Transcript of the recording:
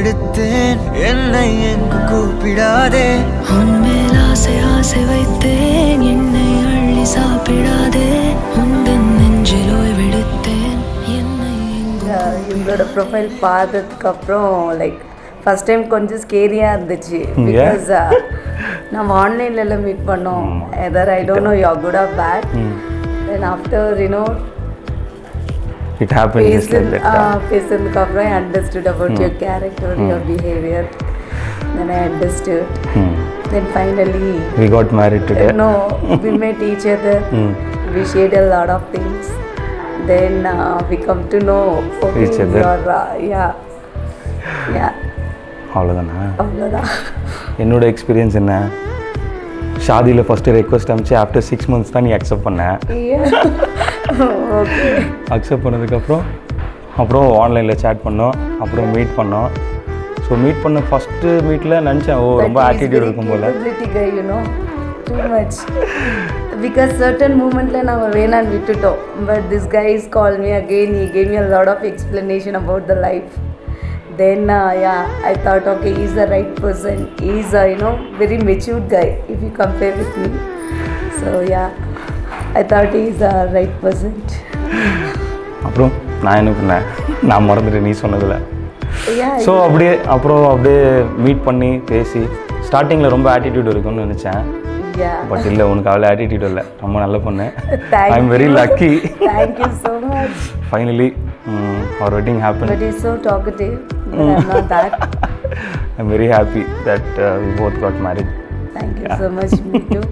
விடுத்தேன் என்னை எங்கு கூப்பிடாதே உன்மேல் ஆசை ஆசை வைத்தேன் என்னை அள்ளி சாப்பிடாதே உந்தன் நெஞ்சில் ஓய்வெடுத்தேன் என்னை இவங்களோட ப்ரொஃபைல் பார்த்ததுக்கு அப்புறம் லைக் ஃபர்ஸ்ட் டைம் கொஞ்சம் ஸ்கேரியாக இருந்துச்சு பிகாஸ் நம்ம ஆன்லைன்ல மீட் பண்ணோம் either I don't know you are good or bad then after it happened just like that. பேசுனதுக்கு அப்புறம் I understood about your character, your behavior. Then I understood. Then finally We got married today. No, we met each other. We shared a lot of things. Then we come to know Each other. Yeah. அவ்வளோதான். என்னோட experience என்ன, ஷாதியில் first request அனுப்பிச்சு after 6 months தான் நீ accept பண்ண. Okay. Accept பண்ணதுக்கப்புறம் ஆன்லைனில் chat பண்ணோம், அப்புறம் மீட் பண்ணோம். ஸோ மீட் பண்ண ஃபஸ்ட்டு மீட்டில் நினச்சேன் ரொம்ப ஆட்டிடியூட் இருக்கும் போல். Too much. Because certain momentல நாங்கள் வேணான்னு விட்டுட்டோம். But this guy is called me again. He gave me a lot of explanation about the life. Then I thought, okay, he's the right person. He's very matured guy if you compare with me. So I thought he's the right person. அப்புறம் நான் என்ன பண்ணேன், நான் மறந்துட்டேன் நீ சொன்னதில். So அப்படியே meet பண்ணி பேசி ஸ்டார்டிங்கில் ரொம்ப ஆட்டிடியூட் இருக்கும்னு நினச்சேன். பட் இல்லை, உனக்கு அவ்வளோ ஆட்டிடியூட் இல்லை, ரொம்ப நல்ல பொண்ணு. I am very lucky. Thank you so much. Finally our wedding happened. But he's so talkative. But I'm not that. I'm very happy that we both got married. Thank you so much. Me too.